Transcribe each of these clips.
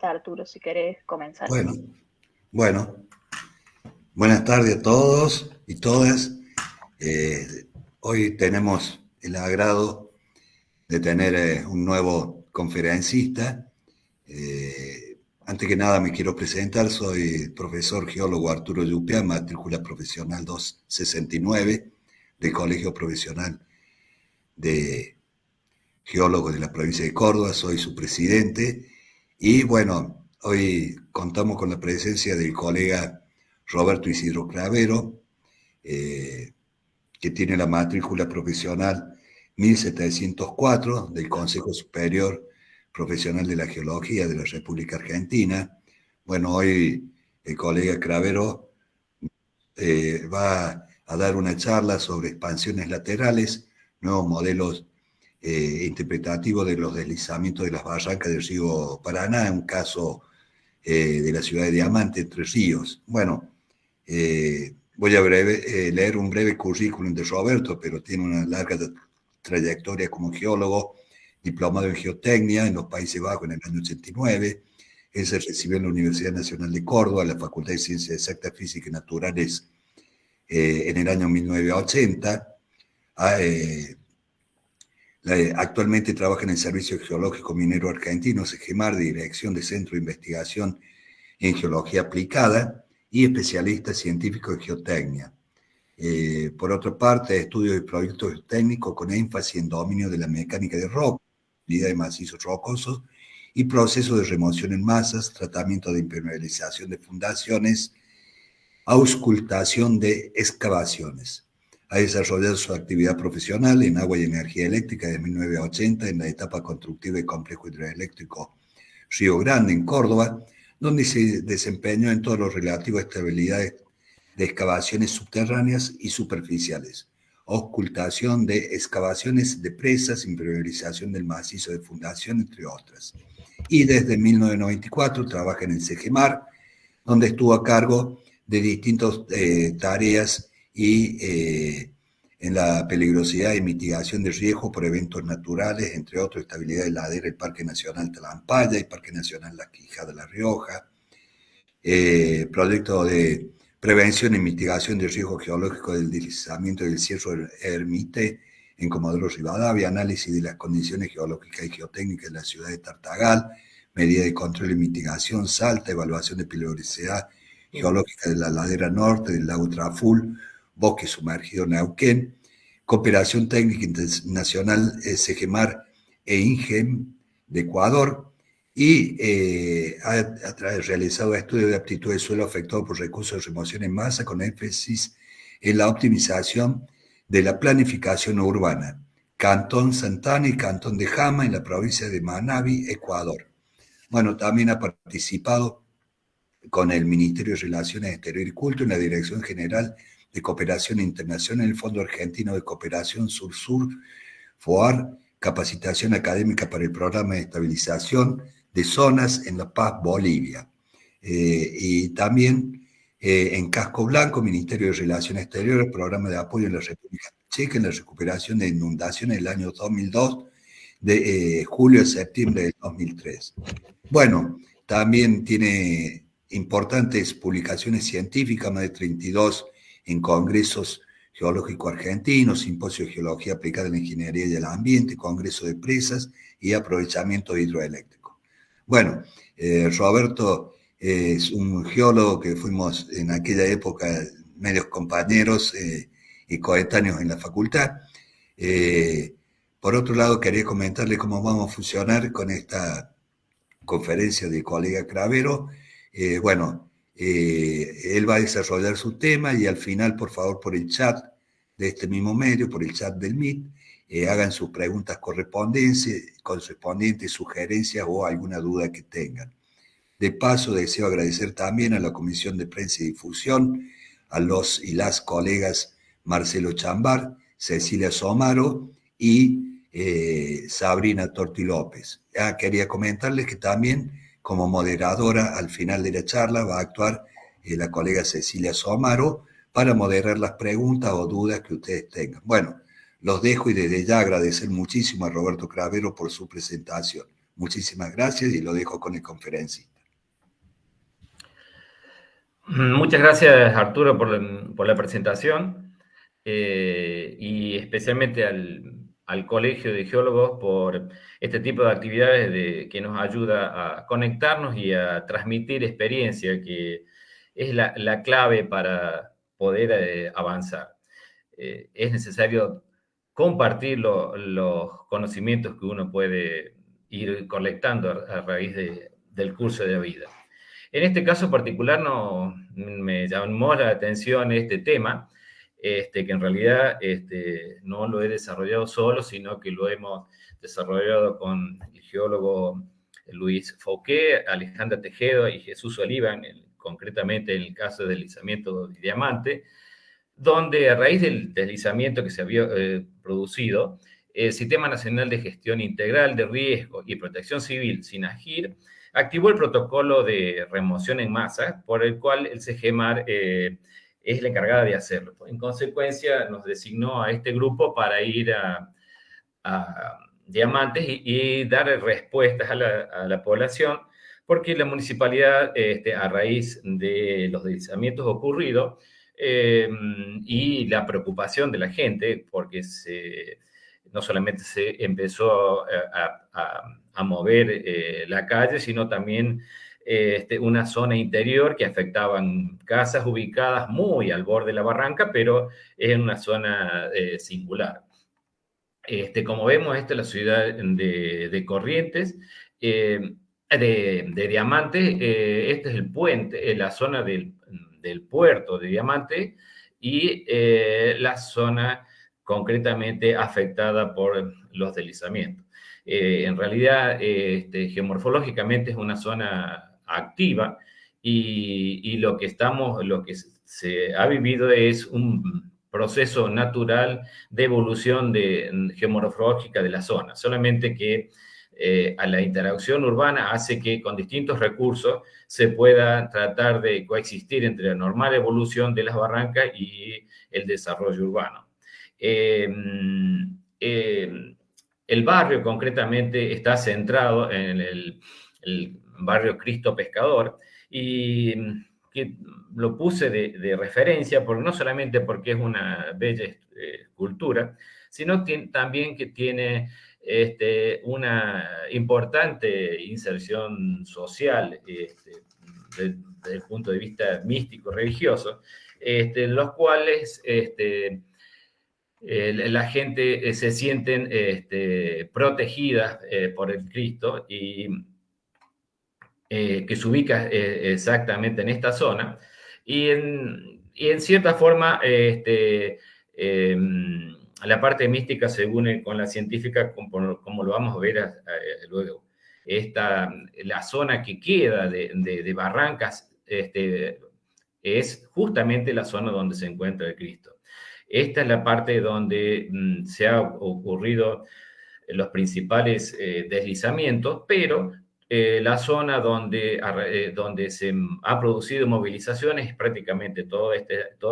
está, Arturo, si querés comenzar. Bueno, bueno, buenas tardes a todos y todas. Hoy tenemos el agrado de tener un nuevo conferencista. Antes que nada me quiero presentar, soy profesor geólogo Arturo Llupia, matrícula profesional 269 del Colegio Profesional de Geólogos de la provincia de Córdoba, soy su presidente. Y bueno, hoy contamos con la presencia del colega Roberto Isidro Cravero, eh, que tiene la matrícula profesional 1704 del Consejo Superior Profesional de la Geología de la República Argentina. Bueno, hoy el colega Cravero va a dar una charla sobre expansiones laterales, nuevos modelos interpretativos de los deslizamientos de las barrancas del río Paraná, un caso de la ciudad de Diamante, Entre Ríos. Bueno, voy a leer un breve currículum de Roberto, pero tiene una larga trayectoria como geólogo, diplomado en geotecnia en los Países Bajos en el año 89. Él se recibió en la Universidad Nacional de Córdoba, en la Facultad de Ciencias Exactas, Físicas y Naturales en el año 1980. Actualmente trabaja en el Servicio Geológico Minero Argentino, SEGEMAR, de Dirección de Centro de Investigación en Geología Aplicada y especialista científico en geotecnia. Por otra parte, estudio de proyectos técnicos con énfasis en dominio de la mecánica de roca, unidad de macizos rocosos y proceso de remoción en masas, tratamiento de impermeabilización de fundaciones, auscultación de excavaciones. Ha desarrollado su actividad profesional en agua y energía eléctrica desde 1980 en la etapa constructiva del complejo hidroeléctrico Río Grande, en Córdoba, donde se desempeñó en todo lo relativo a estabilidades de excavaciones subterráneas y superficiales, ocultación de excavaciones de presas, impermeabilización del macizo de fundación, entre otras. Y desde 1994 trabaja en el SEGEMAR, donde estuvo a cargo de distintas tareas y en la peligrosidad y mitigación de riesgos por eventos naturales, entre otros, estabilidad de ladera, el Parque Nacional Talampaya, el Parque Nacional La Quijada de La Rioja, proyecto de prevención y mitigación de riesgos geológicos del deslizamiento del Cerro Ermite en Comodoro Rivadavia, análisis de las condiciones geológicas y geotécnicas de la ciudad de Tartagal, medida de control y mitigación, Salta, evaluación de peligrosidad geológica de la ladera norte del lago Traful, bosque sumergido Neuquén, cooperación técnica internacional SEGEMAR e INGEM de Ecuador, y ha realizado estudios de aptitud de suelo afectado por recursos de remoción en masa con énfasis en la optimización de la planificación urbana, Cantón Santana y Cantón de Jama en la provincia de Manabí, Ecuador. Bueno, también ha participado con el Ministerio de Relaciones Exteriores y Culto en la Dirección General de Cooperación Internacional, el Fondo Argentino de Cooperación Sur-Sur, FOAR, capacitación académica para el programa de estabilización de zonas en La Paz, Bolivia. Y también en Casco Blanco, Ministerio de Relaciones Exteriores, programa de apoyo en la República Checa en la recuperación de inundaciones del año 2002, de julio a septiembre del 2003. Bueno, también tiene importantes publicaciones científicas, más de 32 en congresos geológico argentino, simposio de geología aplicada en la ingeniería y el ambiente, congreso de presas y aprovechamiento hidroeléctrico. Bueno, Roberto es un geólogo que fuimos en aquella época medios compañeros y coetáneos en la facultad. Por otro lado, quería comentarle cómo vamos a funcionar con esta conferencia del colega Cravero. Él va a desarrollar su tema y al final, por favor, por el chat de este mismo medio, por el chat del Meet, hagan sus preguntas correspondientes, sugerencias o alguna duda que tengan. De paso, deseo agradecer también a la Comisión de Prensa y Difusión, a los y las colegas Marcelo Chambar, Cecilia Somaro y Sabrina Torti López. Quería comentarles que también como moderadora al final de la charla va a actuar la colega Cecilia Somaro para moderar las preguntas o dudas que ustedes tengan. Bueno, los dejo y desde ya agradecer muchísimo a Roberto Cravero por su presentación. Muchísimas gracias y lo dejo con el conferencista. Muchas gracias, Arturo, por la presentación y especialmente al Colegio de Geólogos por este tipo de actividades que nos ayuda a conectarnos y a transmitir experiencia, que es la clave para poder avanzar. Es necesario compartir los conocimientos que uno puede ir colectando a raíz del curso de la vida. En este caso particular me llamó la atención este tema, que en realidad no lo he desarrollado solo, sino que lo hemos desarrollado con el geólogo Luis Fouquet, Alejandra Tejedo y Jesús Oliva, concretamente en el caso del deslizamiento de Diamante, donde a raíz del deslizamiento que se había producido, el Sistema Nacional de Gestión Integral de Riesgo y Protección Civil, SINAGIR, activó el protocolo de remoción en masa, por el cual el CGMAR es la encargada de hacerlo. En consecuencia, nos designó a este grupo para ir a Diamantes y dar respuestas a la población, porque la municipalidad, a raíz de los deslizamientos ocurridos, y la preocupación de la gente, porque no solamente se empezó a mover la calle, sino también una zona interior que afectaban casas ubicadas muy al borde de la barranca, pero en una zona singular. Como vemos, esta es la ciudad de Corrientes, de Diamante. Este es el puente, la zona del puerto de Diamante y la zona concretamente afectada por los deslizamientos. En realidad, geomorfológicamente es una zona activa y lo que se ha vivido es un proceso natural de evolución geomorfológica de la zona, solamente que a la interacción urbana hace que con distintos recursos se pueda tratar de coexistir entre la normal evolución de las barrancas y el desarrollo urbano. El barrio concretamente está centrado en el barrio Cristo Pescador y que lo puse de referencia, porque no solamente porque es una bella escultura, sino también que tiene una importante inserción social desde el punto de vista místico, religioso, los cuales la gente se sienten protegidas por el Cristo y que se ubica exactamente en esta zona, y en cierta forma la parte mística se une con la científica, como lo vamos a ver luego. La zona que queda de Barrancas es justamente la zona donde se encuentra el Cristo. Esta es la parte donde se han ocurrido los principales deslizamientos, pero la zona donde se ha producido movilizaciones es prácticamente toda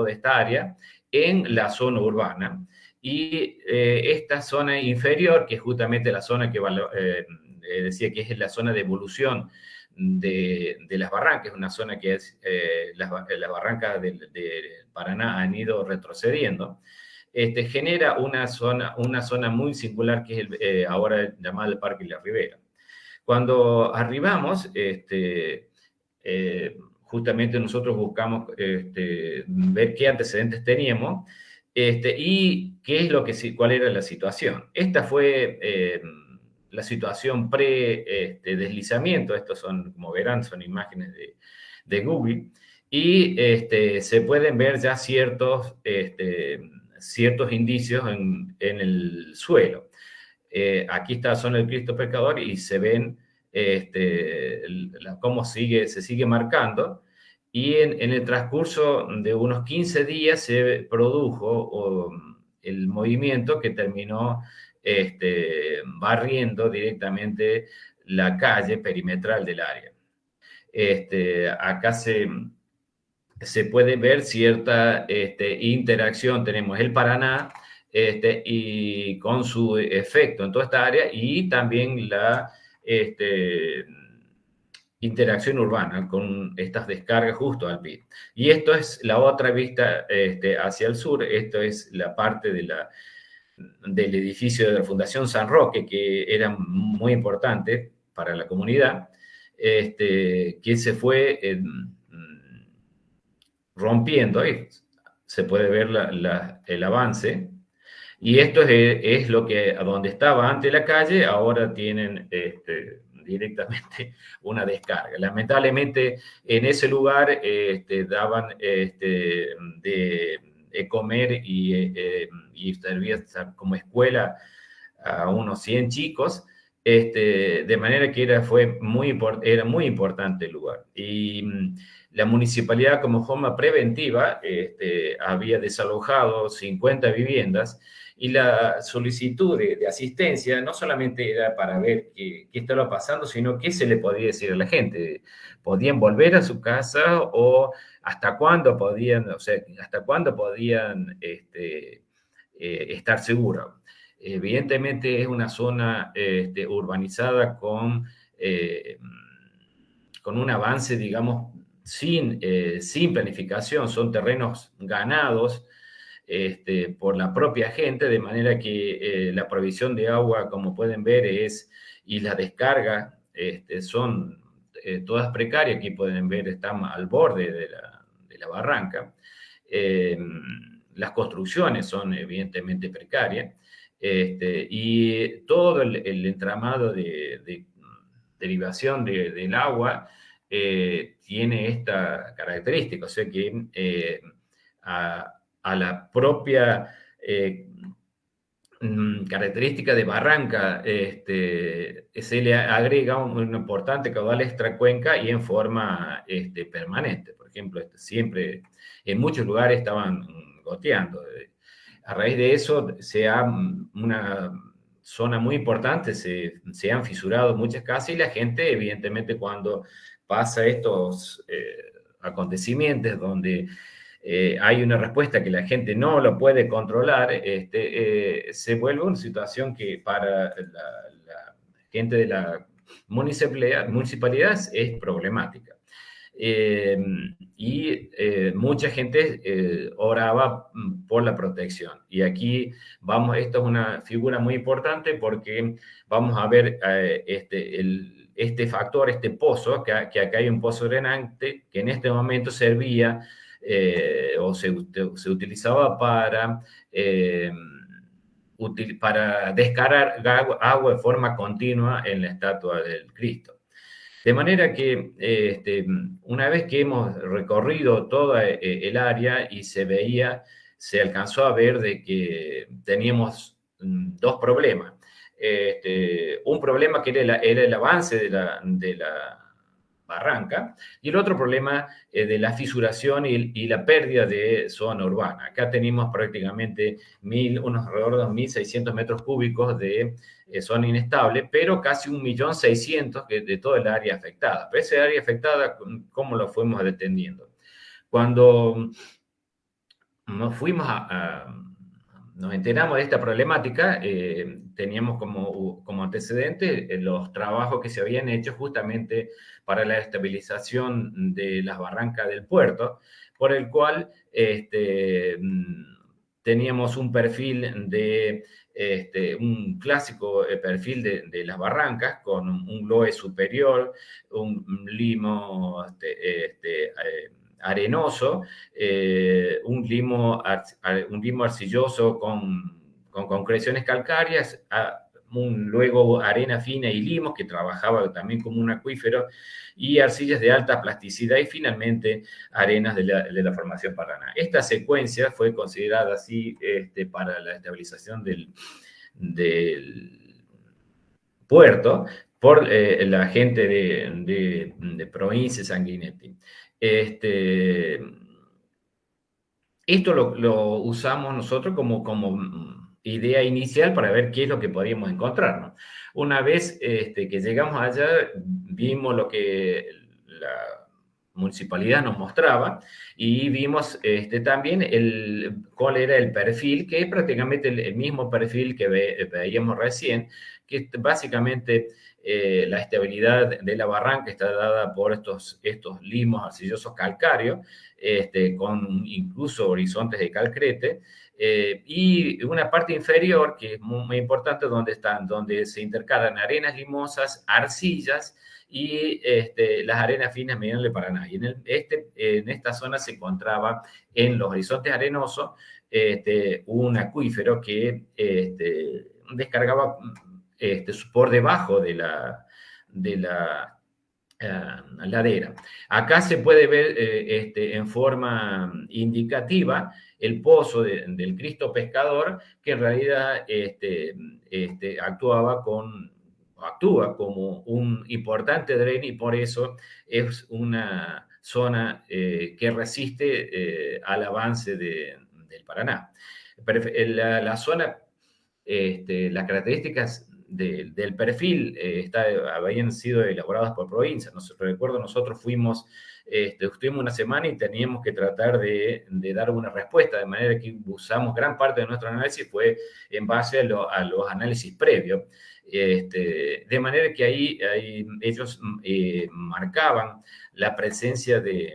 esta área en la zona urbana. Y esta zona inferior, que es justamente la zona que decía que es la zona de evolución de las barrancas, una zona que es las barrancas de Paraná han ido retrocediendo, genera una zona muy singular que es ahora llamada el Parque La Ribera. Cuando arribamos, justamente nosotros buscamos ver qué antecedentes teníamos y cuál era la situación. Esta fue la situación pre-deslizamiento. Estos son, como verán, son imágenes de Google. Y se pueden ver ya ciertos indicios en el suelo. Aquí está la zona del Cristo Pescador y se ven cómo se sigue marcando. Y en el transcurso de unos 15 días se produjo el movimiento que terminó barriendo directamente la calle perimetral del área. Acá se puede ver cierta interacción. Tenemos el Paraná y con su efecto en toda esta área, y también interacción urbana con estas descargas justo al PIB. Y esto es la otra vista hacia el sur, esto es la parte del edificio de la Fundación San Roque, que era muy importante para la comunidad, que se fue rompiendo, ahí se puede ver el avance, y esto es lo que, donde estaba antes la calle, ahora tienen directamente una descarga. Lamentablemente, en ese lugar daban de comer y servía como escuela a unos 100 chicos, de manera que era muy importante el lugar. Y la municipalidad, como forma preventiva, había desalojado 50 viviendas, y la solicitud de asistencia no solamente era para ver qué estaba pasando, sino qué se le podía decir a la gente. ¿Podían volver a su casa o hasta cuándo podían, o sea, hasta cuándo podían estar seguros? Evidentemente es una zona urbanizada con un avance, digamos, sin planificación. Son terrenos ganados por la propia gente, de manera que la provisión de agua, como pueden ver, y la descarga son todas precarias. Aquí pueden ver, están al borde de la barranca. Las construcciones son evidentemente precarias, y todo el entramado de derivación del agua tiene esta característica, o sea que a la propia característica de barranca se le agrega un importante caudal extracuenca y en forma permanente. Por ejemplo, siempre en muchos lugares estaban goteando. A raíz de eso, una zona muy importante, se han fisurado muchas casas, y la gente, evidentemente, cuando pasa estos acontecimientos donde hay una respuesta que la gente no lo puede controlar, se vuelve una situación que para la gente de la municipalidad es problemática. Y mucha gente oraba por la protección. Y aquí esto es una figura muy importante, porque vamos a ver este factor, este pozo, que acá hay un pozo drenante que en este momento servía o se utilizaba para descargar agua de forma continua en la estatua del Cristo. De manera que una vez que hemos recorrido toda el área y se alcanzó a ver de que teníamos dos problemas. Un problema que era el avance de la barranca, y el otro problema de la fisuración y la pérdida de zona urbana. Acá tenemos prácticamente alrededor de 1.600 metros cúbicos de zona inestable, pero casi 1.600.000 de todo el área afectada. Pero esa área afectada, ¿cómo lo fuimos detendiendo? Cuando nos enteramos de esta problemática, teníamos como antecedente los trabajos que se habían hecho justamente para la estabilización de las barrancas del puerto, por el cual teníamos un perfil un clásico perfil de las barrancas, con un loe superior, un limo arenoso, un limo arcilloso con concreciones calcáreas, luego arena fina y limos, que trabajaba también como un acuífero, y arcillas de alta plasticidad, y finalmente arenas de la formación Paraná. Esta secuencia fue considerada así para la estabilización del puerto por la gente de Provincia Sanguinetti. Esto lo usamos nosotros como idea inicial para ver qué es lo que podíamos encontrar, ¿no? Una vez que llegamos allá, vimos lo que la municipalidad nos mostraba, y vimos también cuál era el perfil, que es prácticamente el mismo perfil que veíamos recién, que básicamente la estabilidad de la barranca está dada por estos limos arcillosos calcáreos, con incluso horizontes de calcrete, y una parte inferior, que es muy importante, donde se intercalan arenas limosas, arcillas, y las arenas finas medianas del Paraná. Y en esta zona se encontraba en los horizontes arenosos un acuífero que descargaba por debajo de la ladera. Acá se puede ver en forma indicativa el pozo del Cristo Pescador, que en realidad actúa como un importante dren, y por eso es una zona que resiste al avance del Paraná. La zona, las características del perfil habían sido elaboradas por provincia. Recuerdo, nosotros estuvimos una semana y teníamos que tratar de dar una respuesta, de manera que usamos gran parte de nuestro análisis fue en base a los análisis previos. De manera que ahí ellos marcaban la presencia de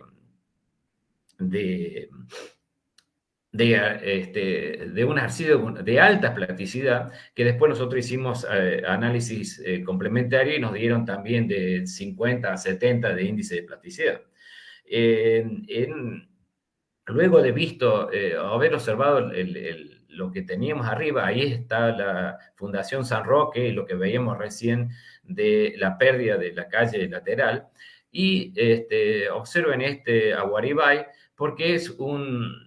un arcillo de alta plasticidad, que después nosotros hicimos análisis complementario y nos dieron también de 50 a 70 de índice de plasticidad. Luego de haber observado lo que teníamos arriba, ahí está la Fundación San Roque, y lo que veíamos recién de la pérdida de la calle lateral, y observen Aguaribay, porque es un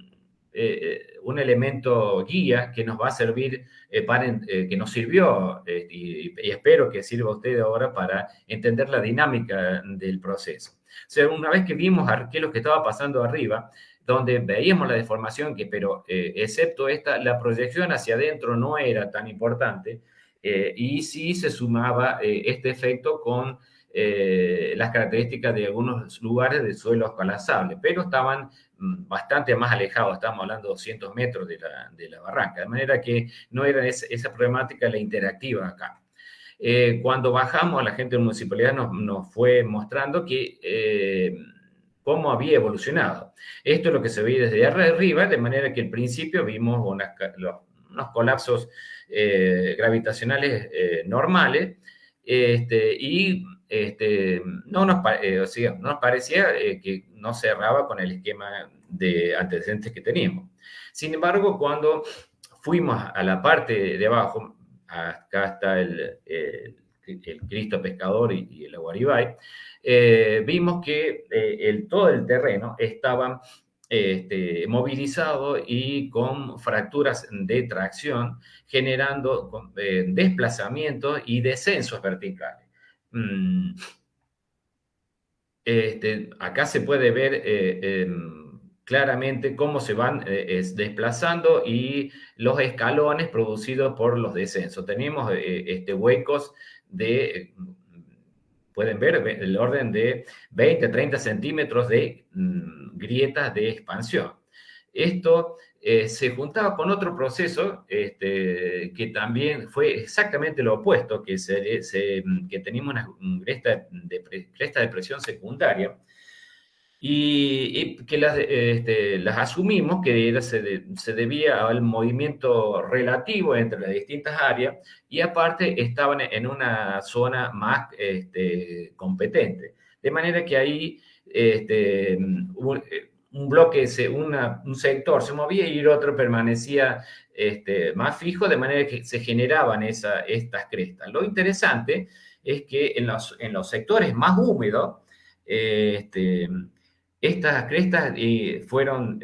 elemento guía que nos va a servir, que nos sirvió, y espero que sirva a ustedes ahora para entender la dinámica del proceso. O sea, una vez que vimos qué es lo que estaba pasando arriba, donde veíamos la deformación, pero excepto la proyección hacia adentro no era tan importante, y sí se sumaba este efecto con las características de algunos lugares de suelo escalazable, pero estaban bastante más alejados, estamos hablando de 200 metros de la barranca, de manera que no era esa problemática la interactiva acá. Cuando bajamos, la gente de la municipalidad nos fue mostrando cómo había evolucionado. Esto es lo que se ve desde arriba, de manera que al principio vimos unos colapsos gravitacionales normales, y no nos parecía que no cerraba con el esquema de antecedentes que teníamos. Sin embargo, cuando fuimos a la parte de abajo, acá está el Cristo Pescador y el Aguaribay, vimos que todo el terreno estaba movilizado y con fracturas de tracción, generando desplazamientos y descensos verticales. Acá se puede ver claramente cómo se van desplazando y los escalones producidos por los descensos. Tenemos huecos pueden ver el orden de 20, 30 centímetros de grietas de expansión. Esto se juntaba con otro proceso que también fue exactamente lo opuesto, que teníamos una cresta de presión secundaria, y que las asumimos que se debía al movimiento relativo entre las distintas áreas, y aparte estaban en una zona más competente. De manera que ahí un bloque, un sector se movía y el otro permanecía más fijo, de manera que se generaban estas crestas. Lo interesante es que en los sectores más húmedos, estas crestas fueron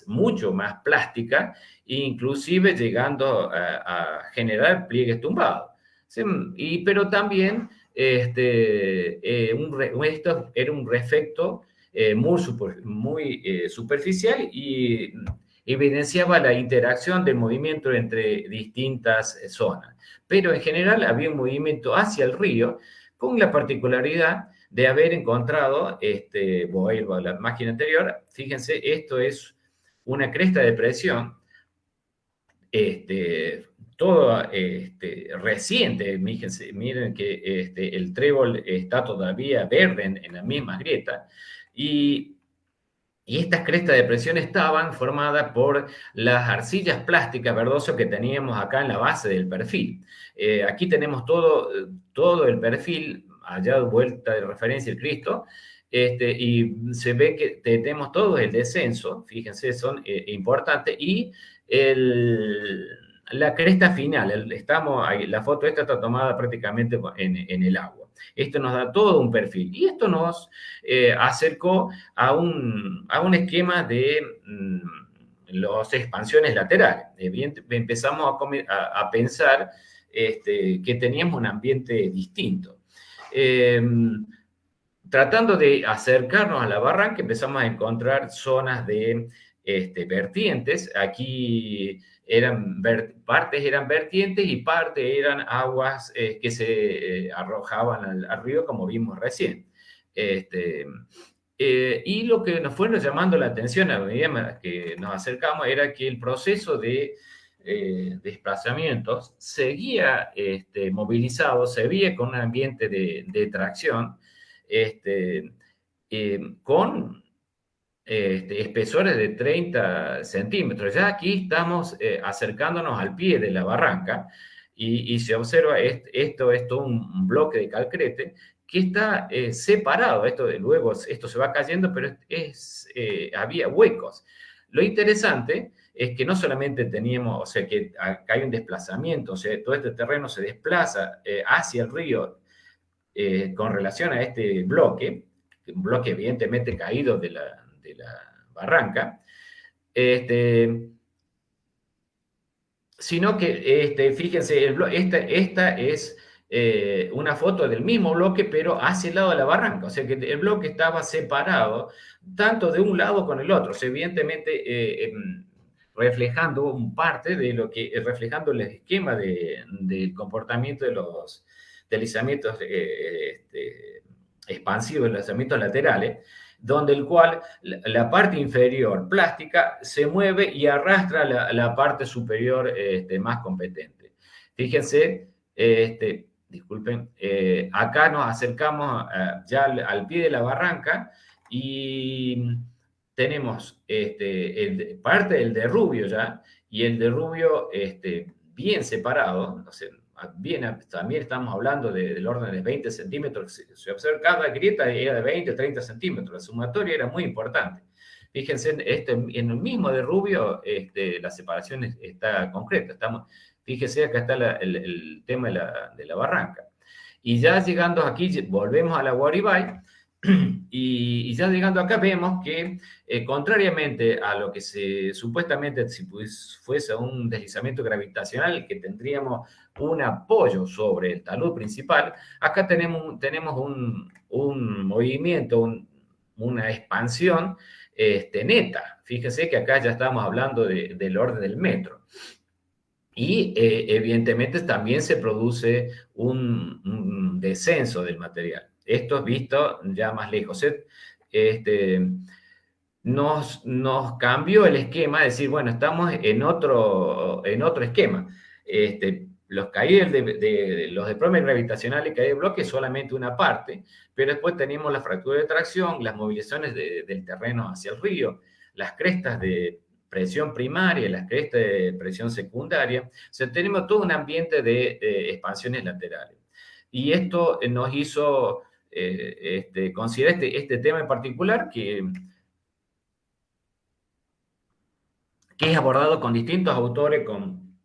mucho más plásticas, inclusive llegando a generar pliegues tumbados. ¿Sí? Pero también esto era un efecto muy superficial, y evidenciaba la interacción del movimiento entre distintas zonas. Pero en general había un movimiento hacia el río, con la particularidad de haber encontrado, voy a ir a la máquina anterior, fíjense, esto es una cresta de presión, todo reciente. Miren que el trébol está todavía verde en la misma grieta, y estas crestas de presión estaban formadas por las arcillas plásticas verdosas que teníamos acá en la base del perfil. Aquí tenemos todo el perfil, allá de vuelta de referencia el Cristo, y se ve que tenemos todo el descenso, fíjense, son importantes, y la cresta final, la foto esta está tomada prácticamente en el agua. Esto nos da todo un perfil, y esto nos acercó a un esquema de las expansiones laterales. Empezamos a pensar que teníamos un ambiente distinto. Tratando de acercarnos a la barranca, empezamos a encontrar zonas de vertientes. Aquí partes eran vertientes y partes eran aguas que se arrojaban al río, como vimos recién. Y lo que nos fue llamando la atención a medida que nos acercamos era que el proceso de desplazamientos seguía movilizado, se veía con un ambiente de tracción, con espesores de 30 centímetros. Ya aquí estamos acercándonos al pie de la barranca, y se observa esto es todo un bloque de calcrete que está separado. Luego esto se va cayendo, pero había huecos. Lo interesante es que no solamente teníamos, o sea, que acá hay un desplazamiento, o sea, todo este terreno se desplaza hacia el río con relación a este bloque, un bloque evidentemente caído de la barranca, sino que, fíjense, esta es una foto del mismo bloque, pero hacia el lado de la barranca, o sea que el bloque estaba separado tanto de un lado con el otro, o sea, evidentemente reflejando reflejando el esquema del comportamiento de los deslizamientos expansivos, deslizamientos laterales, donde el cual la parte inferior plástica se mueve y arrastra la parte superior más competente. Fíjense, disculpen, acá nos acercamos ya al pie de la barranca, y tenemos parte del derrubio ya, y el derrubio bien separado. O sea, también estamos hablando del orden de 20 centímetros. Se observa, cada grieta era de 20 o 30 centímetros. La sumatoria era muy importante. Fíjense, en el mismo derrubio la separación está concreta. Fíjense, acá está el tema de la barranca. Y ya llegando aquí, volvemos a la Guaribay, y ya llegando acá vemos que, contrariamente a lo que supuestamente, si fuese un deslizamiento gravitacional, que tendríamos un apoyo sobre el talud principal, acá tenemos un movimiento, una expansión neta. Fíjese que acá ya estamos hablando del orden del metro. Y evidentemente también se produce un descenso del material. Esto es visto ya más lejos. Nos cambió el esquema, es decir, bueno, estamos en otro esquema. Los caídos los desplomes gravitacionales y caídas de bloque es solamente una parte, pero después tenemos la fractura de tracción, las movilizaciones del terreno hacia el río, las crestas de presión primaria, las crestas de presión secundaria. O sea, tenemos todo un ambiente de expansiones laterales. Y esto nos hizo considerar este tema en particular, que es abordado con distintos autores, con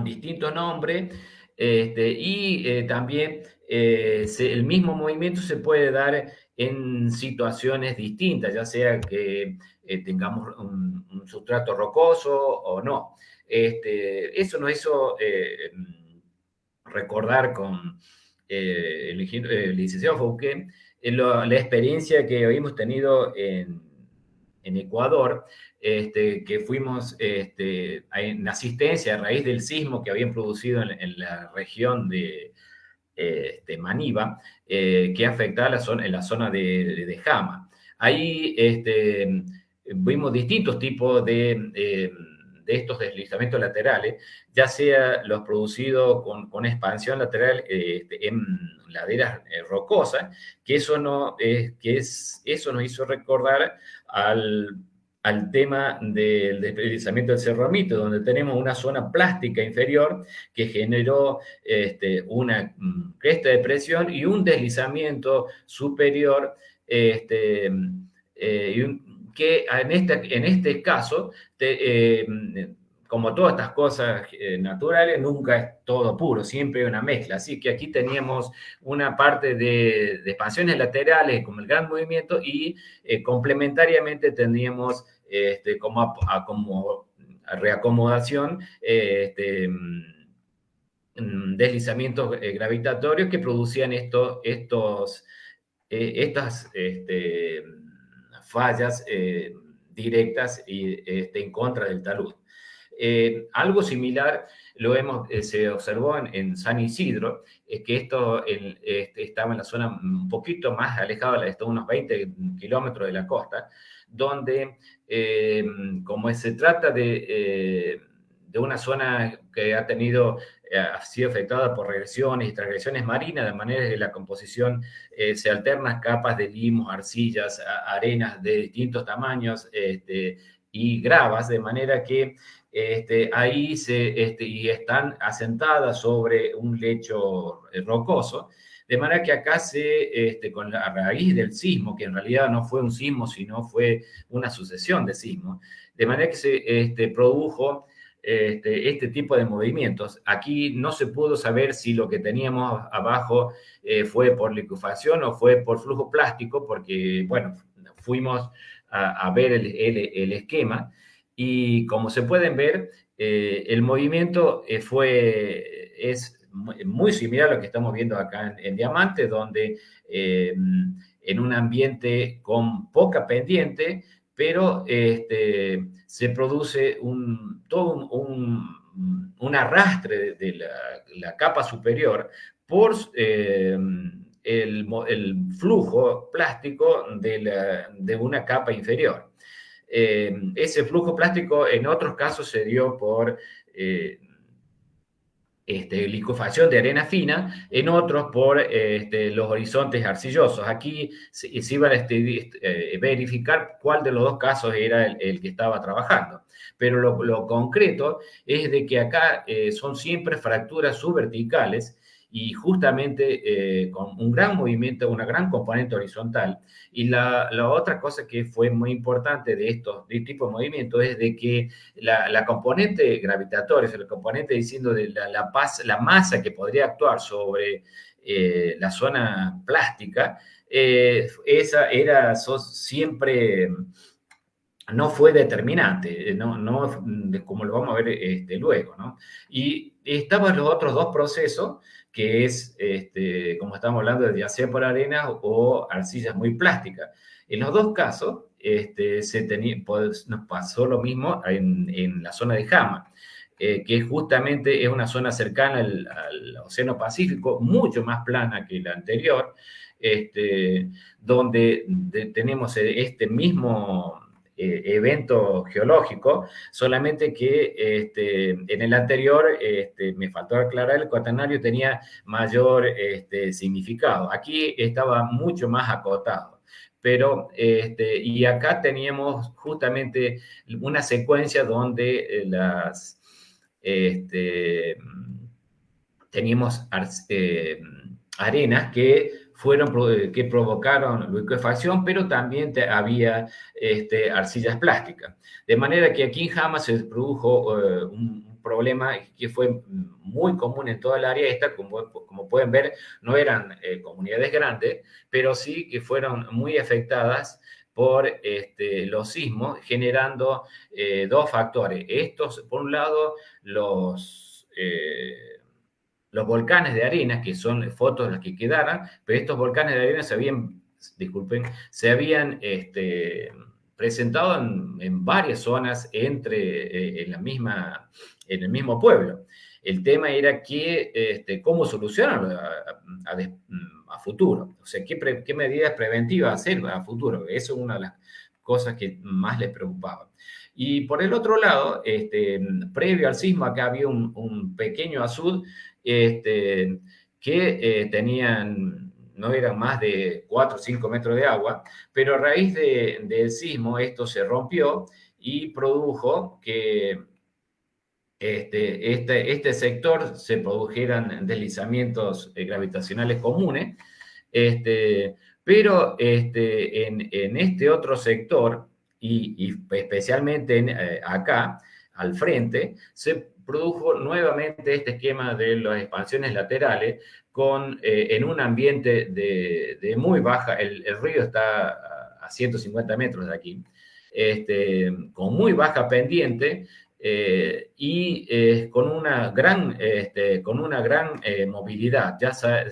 distintos nombres, y también el mismo movimiento se puede dar en situaciones distintas, ya sea que tengamos un sustrato rocoso o no. Eso nos hizo recordar con el licenciado Fouquet la experiencia que habíamos tenido en Ecuador, que fuimos en asistencia a raíz del sismo que habían producido en la región de Maniva, que afectaba en la zona de Jama. Ahí vimos distintos tipos de estos deslizamientos laterales, ya sea los producidos con expansión lateral en laderas rocosas, que eso nos hizo recordar al tema del deslizamiento del Cerro Mito, donde tenemos una zona plástica inferior que generó una cresta de presión y un deslizamiento superior, que en este caso, como todas estas cosas naturales, nunca es todo puro, siempre hay una mezcla. Así que aquí teníamos una parte de expansiones laterales, como el gran movimiento, y complementariamente teníamos como reacomodación, deslizamientos gravitatorios que producían estas fallas directas en contra del talud. Algo similar se observó en San Isidro, que esto estaba en la zona un poquito más alejada, está a unos 20 kilómetros de la costa, donde como se trata de una zona que ha sido afectada por regresiones y transgresiones marinas, de manera que la composición se alternan capas de limos, arcillas, arenas de distintos tamaños y gravas, de manera que ahí y están asentadas sobre un lecho rocoso, de manera que acá con la raíz del sismo, que en realidad no fue un sismo, sino fue una sucesión de sismos, de manera que se produjo este tipo de movimientos. Aquí no se pudo saber si lo que teníamos abajo fue por licuefacción o fue por flujo plástico, porque, bueno, fuimos a ver el esquema y como se pueden ver, el movimiento es muy similar a lo que estamos viendo acá en Diamante, donde en un ambiente con poca pendiente, pero se produce todo un arrastre de la capa superior por el flujo plástico de una capa inferior. Ese flujo plástico en otros casos se dio por licuefacción de arena fina, en otros por los horizontes arcillosos. Aquí se iba a verificar cuál de los dos casos era el que estaba trabajando. Pero lo concreto es de que acá son siempre fracturas subverticales y justamente con un gran movimiento, una gran componente horizontal. Y la otra cosa que fue muy importante de tipo de movimientos es de que la componente gravitatoria, la componente diciendo de la masa que podría actuar sobre la zona plástica, esa era siempre, no fue determinante, como lo vamos a ver luego, ¿no? Y estaban los otros dos procesos, que es, como estamos hablando, de ya sea por arena o arcillas muy plásticas. En los dos casos, nos pasó lo mismo en la zona de Jama, que justamente es una zona cercana al Océano Pacífico, mucho más plana que la anterior, donde tenemos este mismo evento geológico, solamente que en el anterior, me faltó aclarar, el cuaternario tenía mayor significado. Aquí estaba mucho más acotado. Pero, y acá teníamos justamente una secuencia donde teníamos arenas que provocaron licuefacción, pero también había arcillas plásticas. De manera que aquí en Jama se produjo un problema que fue muy común en toda el área esta, como pueden ver, no eran comunidades grandes, pero sí que fueron muy afectadas por los sismos, generando dos factores. Estos, por un lado, los volcanes de arena, que son fotos las que quedaron, pero estos volcanes de arena se habían presentado en varias zonas en el mismo pueblo. El tema era cómo solucionarlo a futuro. O sea, qué medidas preventivas hacer a futuro. Eso es una de las cosas que más les preocupaban. Y por el otro lado, previo al sismo, acá había un pequeño azud que tenían, no eran más de 4 o 5 metros de agua, pero a raíz del sismo esto se rompió y produjo que este sector se produjeran deslizamientos gravitacionales comunes, pero en este otro sector, y especialmente acá, al frente, se produjo nuevamente este esquema de las expansiones laterales en un ambiente de muy baja, el río está a 150 metros de aquí, con muy baja pendiente, con una gran movilidad,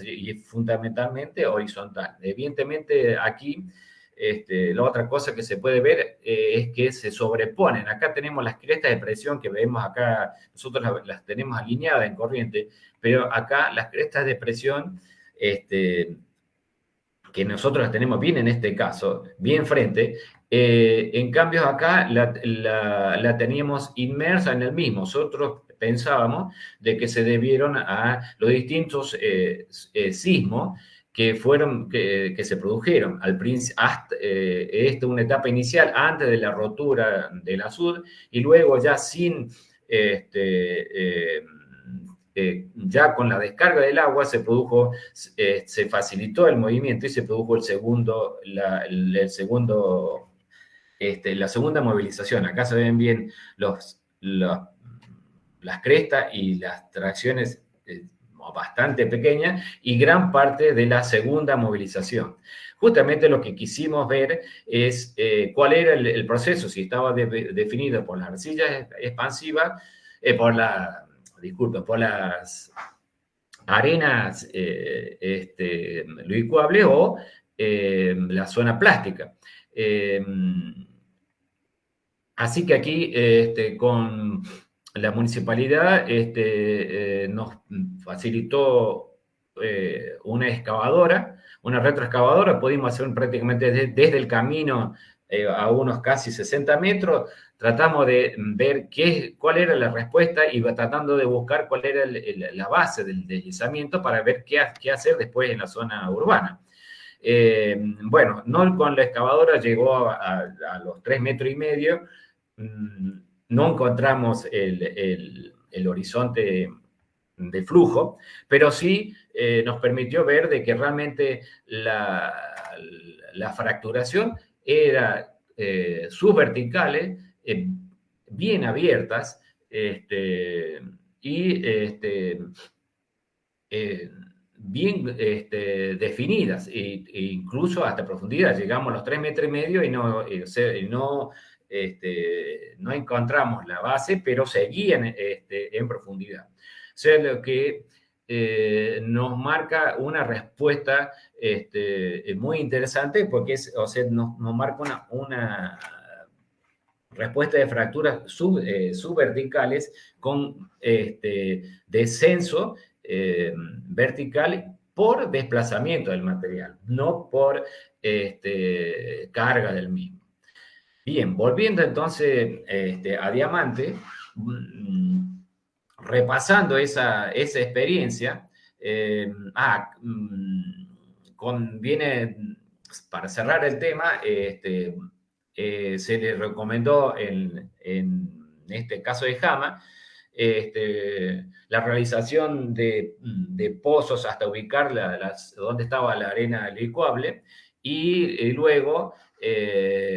y fundamentalmente horizontal. Evidentemente aquí la otra cosa que se puede ver es que se sobreponen. Acá tenemos las crestas de presión que vemos acá, nosotros las tenemos alineadas en corriente, pero acá las crestas de presión que nosotros las tenemos bien en este caso, bien frente, en cambio acá la teníamos inmersa en el mismo. Nosotros pensábamos de que se debieron a los distintos sismos que se produjeron hasta una etapa inicial antes de la rotura del azud y luego ya sin ya con la descarga del agua se facilitó el movimiento y se produjo la segunda movilización. Acá se ven bien las crestas y las tracciones bastante pequeñas y gran parte de la segunda movilización. Justamente lo que quisimos ver es cuál era el proceso, si estaba definido por las arcillas expansivas, por las arenas licuables o la zona plástica. Así que aquí con la municipalidad nos facilitó una excavadora, una retroexcavadora, pudimos hacer prácticamente desde el camino a unos casi 60 metros, tratamos de ver cuál era la respuesta y tratando de buscar cuál era la base del deslizamiento para ver qué hacer después en la zona urbana. Bueno, no con la excavadora llegó a los 3,5 metros, no encontramos el horizonte de flujo, pero sí nos permitió ver de que realmente la fracturación era subverticales, bien abiertas y bien definidas, e incluso hasta profundidad. Llegamos a los 3,5 metros y no encontramos la base, pero seguían en profundidad. O sea, lo que nos marca una respuesta muy interesante porque nos marca una respuesta de fracturas subverticales con descenso vertical por desplazamiento del material, no por carga del mismo. Bien, volviendo entonces a Diamante, repasando esa experiencia, para cerrar el tema, se le recomendó en este caso de Jama, la realización de pozos hasta ubicar donde estaba la arena licuable y luego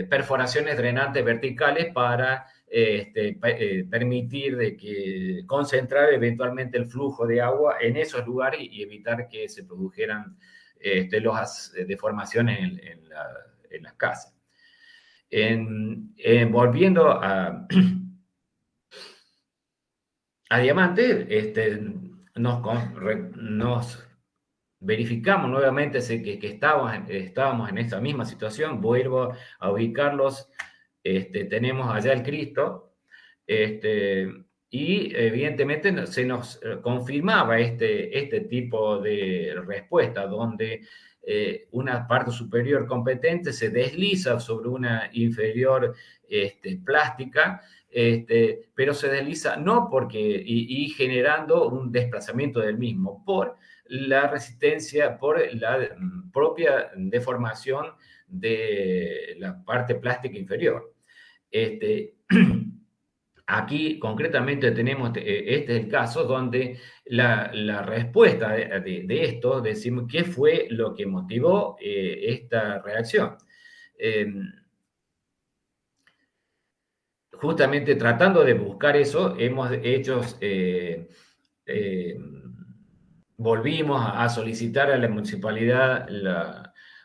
perforaciones drenantes verticales para permitir concentrar eventualmente el flujo de agua en esos lugares y evitar que se produjeran las deformaciones en las casas. Volviendo a Diamante, nos verificamos nuevamente que estábamos en esta misma situación. Vuelvo a ubicarlos. Tenemos allá el Cristo, y evidentemente se nos confirmaba este tipo de respuesta, donde una parte superior competente se desliza sobre una inferior plástica, pero se desliza no porque, y generando un desplazamiento del mismo, por la resistencia, por la propia deformación de la parte plástica inferior. Aquí concretamente tenemos, este es el caso donde la respuesta de esto, decimos, ¿qué fue lo que motivó esta reacción? Justamente tratando de buscar eso, hemos hecho, volvimos a solicitar a la municipalidad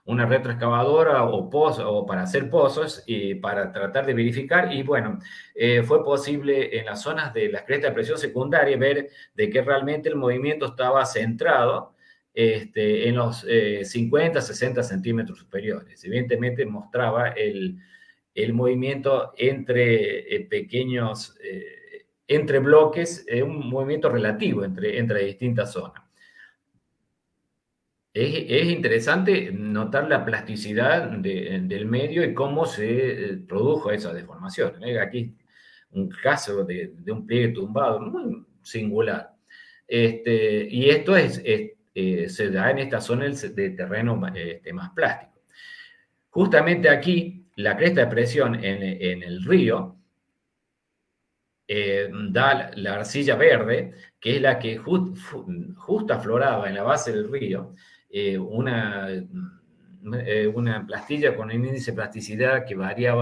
una retroexcavadora o para hacer pozos y para tratar de verificar. Y bueno, fue posible en las zonas de las crestas de presión secundaria ver de que realmente el movimiento estaba centrado en los 50, 60 centímetros superiores. Evidentemente mostraba el movimiento entre pequeños, entre bloques, un movimiento relativo entre distintas zonas. Es interesante notar la plasticidad del medio y cómo se produjo esa deformación. Aquí un caso de un pliegue tumbado muy singular. Y esto se da en esta zona de terreno más plástico. Justamente aquí, la cresta de presión en el río da la arcilla verde, que es la que justo afloraba en la base del río, una plastilla con un índice de plasticidad que varía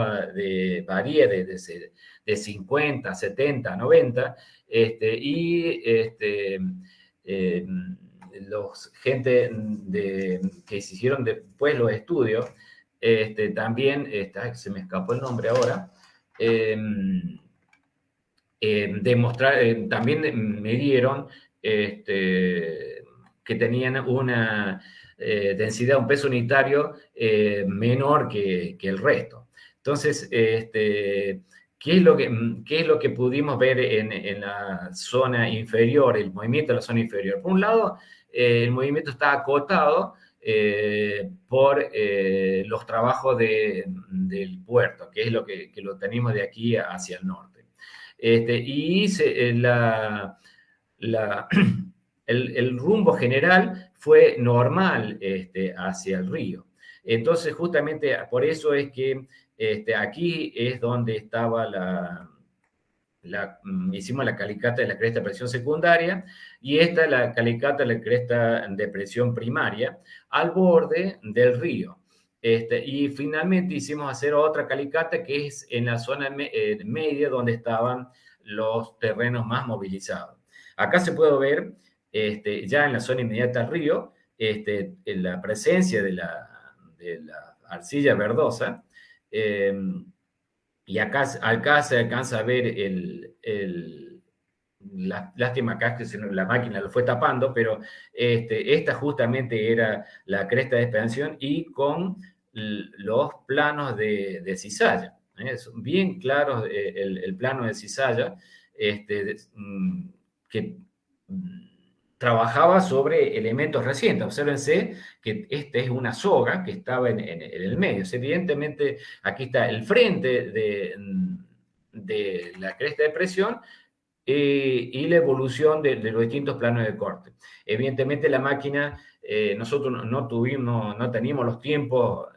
de 50, 70, 90, los gente que se hicieron después los estudios, también, se me escapó el nombre ahora, también me dieron que tenían una densidad, un peso unitario menor que el resto. Entonces, ¿qué es lo que pudimos ver en la zona inferior, el movimiento de la zona inferior? Por un lado, el movimiento está acotado por los trabajos del puerto, que es lo que lo tenemos de aquí hacia el norte. El rumbo general fue normal hacia el río. Entonces, justamente por eso es que aquí es donde estaba hicimos la calicata de la cresta de presión secundaria y esta es la calicata de la cresta de presión primaria al borde del río. Y finalmente hicimos hacer otra calicata que es en la zona media donde estaban los terrenos más movilizados. Acá se puede ver ya en la zona inmediata al río en la presencia de la arcilla verdosa, y acá se alcanza a ver lástima acá que la máquina lo fue tapando, pero esta justamente era la cresta de expansión y con los planos de cizalla. Son bien claros el plano de cizalla que trabajaba sobre elementos recientes. Obsérvense que esta es una soga que estaba en el medio. Evidentemente, aquí está el frente de la cresta de presión y la evolución de los distintos planos de corte. Evidentemente, la máquina, nosotros no teníamos los tiempos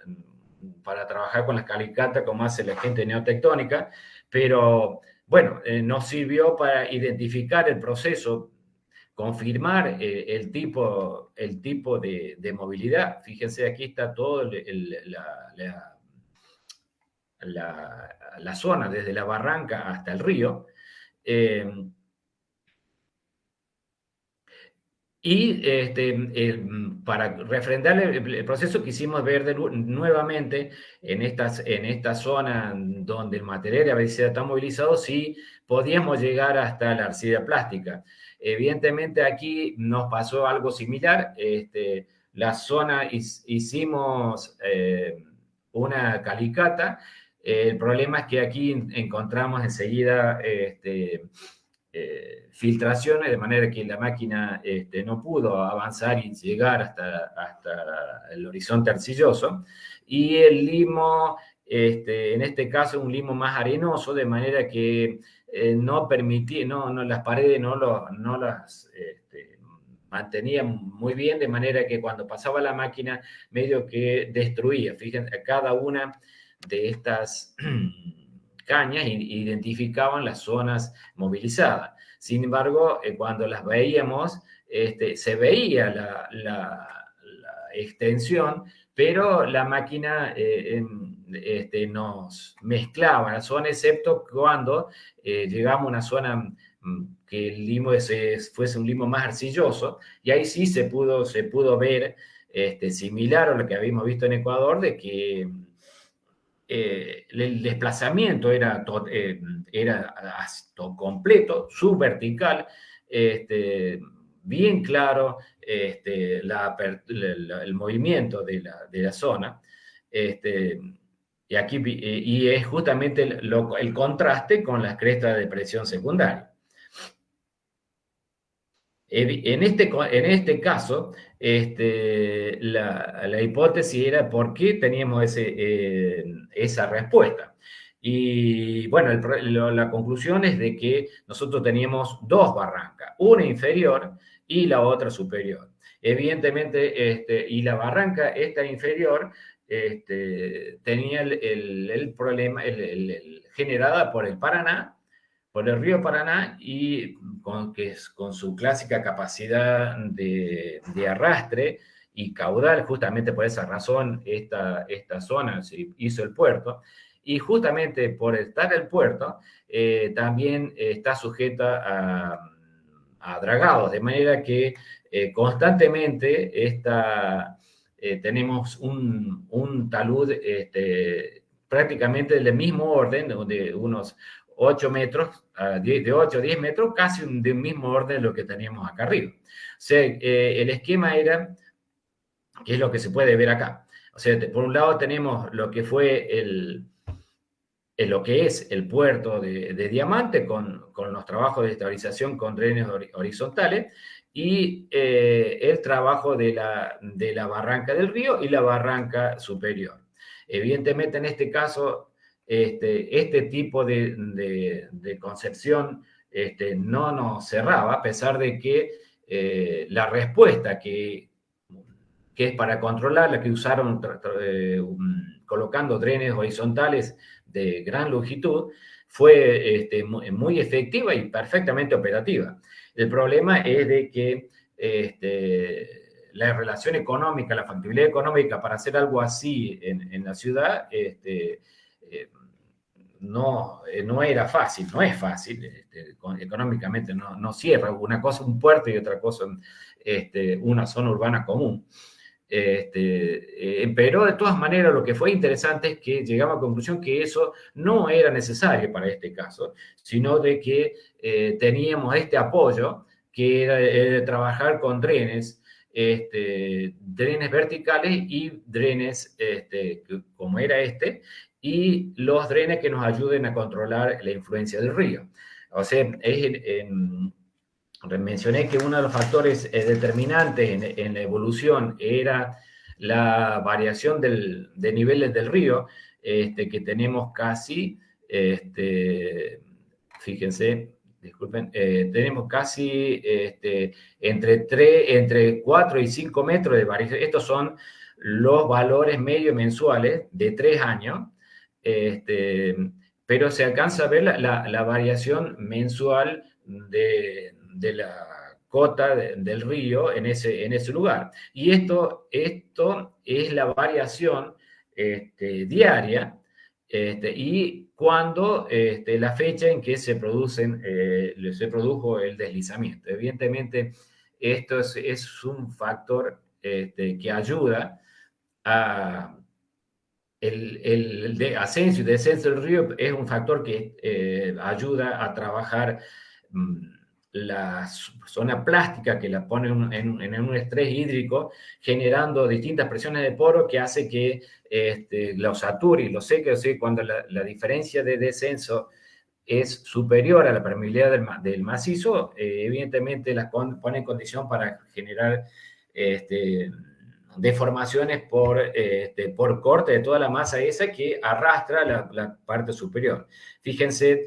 para trabajar con las calicatas como hace la gente neotectónica, pero bueno, nos sirvió para identificar el proceso, confirmar el tipo de movilidad. Fíjense, aquí está todo la zona, desde la barranca hasta el río. Para refrendar el proceso quisimos ver nuevamente en esta zona donde el material a veces está movilizado, si podíamos llegar hasta la arcilla plástica. Evidentemente aquí nos pasó algo similar. La zona hicimos una calicata. El problema es que aquí encontramos enseguida filtraciones, de manera que la máquina no pudo avanzar y llegar hasta el horizonte arcilloso, y el limo, en este caso, un limo más arenoso, de manera que no permitía, las paredes no las mantenía muy bien, de manera que cuando pasaba la máquina, medio que destruía. Fíjense, cada una de estas cañas identificaban las zonas movilizadas. Sin embargo, cuando las veíamos, se veía la extensión, pero la máquina nos mezclaba la zona, excepto cuando llegamos a una zona que el limo fuese un limo más arcilloso, y ahí sí se pudo ver, similar a lo que habíamos visto en Ecuador, de que el desplazamiento era completo, subvertical, bien claro, el movimiento de la zona, y es justamente el contraste con las crestas de presión secundaria. En este caso, la hipótesis era por qué teníamos esa respuesta. Y bueno, la conclusión es de que nosotros teníamos dos barrancas, una inferior y la otra superior. Evidentemente, y la barranca, esta inferior, tenía el problema generada por el Paraná, por el río Paraná, y con su clásica capacidad de arrastre y caudal. Justamente por esa razón esta zona se hizo el puerto, y justamente por estar el puerto también está sujeta a dragados, de manera que constantemente tenemos un talud prácticamente del mismo orden, de unos 8 metros, de 8 a 10 metros, casi del mismo orden de lo que teníamos acá arriba. O sea, el esquema era, que es lo que se puede ver acá. O sea, por un lado tenemos lo que fue lo que es el puerto de Diamante, con los trabajos de estabilización con drenes horizontales, y el trabajo de la barranca del río y la barranca superior. Evidentemente, en este caso, este tipo de concepción no nos cerraba, a pesar de que la respuesta que es para controlar, la que usaron colocando drenes horizontales de gran longitud, fue muy efectiva y perfectamente operativa. El problema es de que la relación económica, la factibilidad económica para hacer algo así en la ciudad no era fácil, no es fácil, económicamente no cierra una cosa un puerto y otra cosa una zona urbana común. Pero de todas maneras lo que fue interesante es que llegamos a la conclusión que eso no era necesario para este caso, sino de que teníamos este apoyo, que era trabajar con drenes, drenes verticales y drenes como era y los drenes que nos ayuden a controlar la influencia del río. O sea, mencioné que uno de los factores determinantes en la evolución era la variación de niveles del río, que tenemos casi, fíjense, disculpen, tenemos casi entre 4 y 5 metros de variación. Estos son los valores medio mensuales de 3 años, pero se alcanza a ver la variación mensual de la cota del río en ese lugar. Y esto es la variación diaria, y cuando la fecha en que se produjo el deslizamiento. Evidentemente, esto es un factor que ayuda a el ascenso y descenso del río. Es un factor que ayuda a trabajar la zona plástica, que la pone en un estrés hídrico, generando distintas presiones de poro que hace que lo sature y lo seque. O sea, cuando la diferencia de descenso es superior a la permeabilidad del macizo, evidentemente las pone en condición para generar deformaciones por corte de toda la masa esa que arrastra la parte superior. Fíjense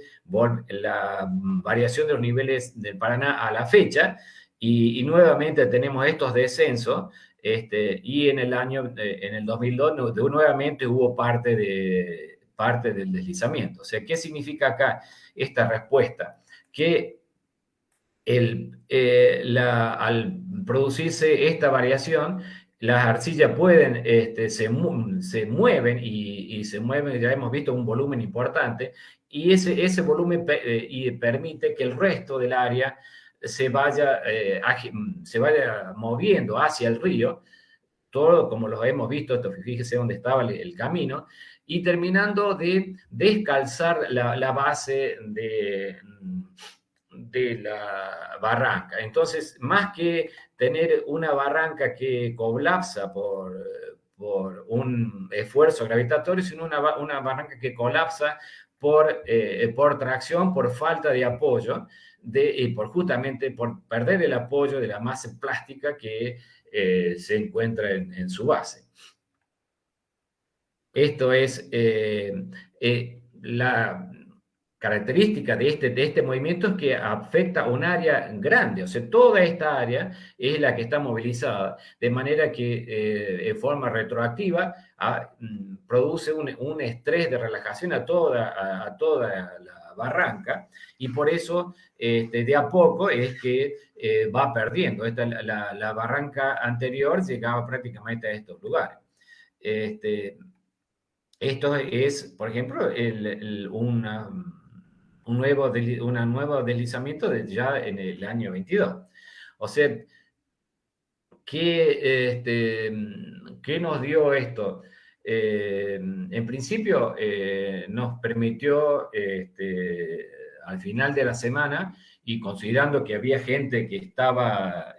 la variación de los niveles del Paraná a la fecha, y nuevamente tenemos estos descensos, y en el 2002 nuevamente hubo parte del deslizamiento. O sea, ¿qué significa acá esta respuesta? Que al producirse esta variación, las arcillas se mueven y se mueven, ya hemos visto un volumen importante, y ese volumen permite que el resto del área se vaya moviendo hacia el río, todo como lo hemos visto, fíjese dónde estaba el camino, y terminando de descalzar la base de la barranca. Entonces, más que tener una barranca que colapsa por un esfuerzo gravitatorio, sino una barranca que colapsa por tracción, por falta de apoyo, justamente por perder el apoyo de la masa plástica que se encuentra en su base. Esto es la característica de este movimiento, es que afecta a un área grande, o sea, toda esta área es la que está movilizada, de manera que en forma retroactiva produce un estrés de relajación a toda la barranca, y por eso de a poco es que va perdiendo. La barranca anterior llegaba prácticamente a estos lugares. Esto es, por ejemplo, un nuevo deslizamiento ya en el año 22. O sea, ¿qué nos dio esto? En principio, nos permitió, al final de la semana, y considerando que había gente que estaba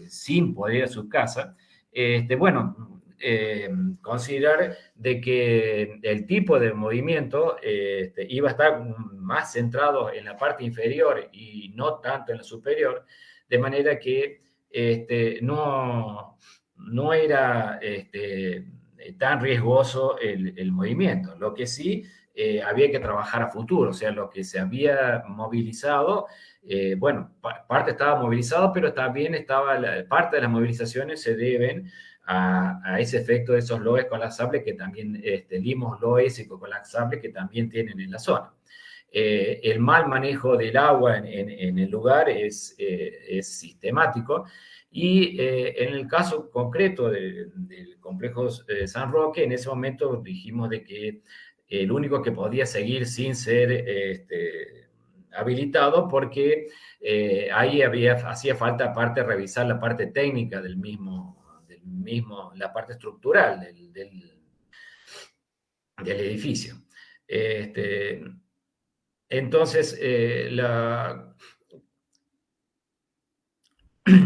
sin poder ir a su casa, considerar de que el tipo de movimiento iba a estar más centrado en la parte inferior y no tanto en la superior, de manera que no era tan riesgoso el movimiento. Lo que sí había que trabajar a futuro, o sea, lo que se había movilizado, parte estaba movilizado, pero también parte de las movilizaciones se deben a ese efecto de esos loes colapsables que también, limos loes colapsables que también tienen en la zona. El mal manejo del agua en el lugar es sistemático, y en el caso concreto del complejo San Roque, en ese momento dijimos de que el único que podía seguir sin ser habilitado, porque ahí hacía falta aparte revisar la parte técnica del mismo, la parte estructural del edificio. Entonces,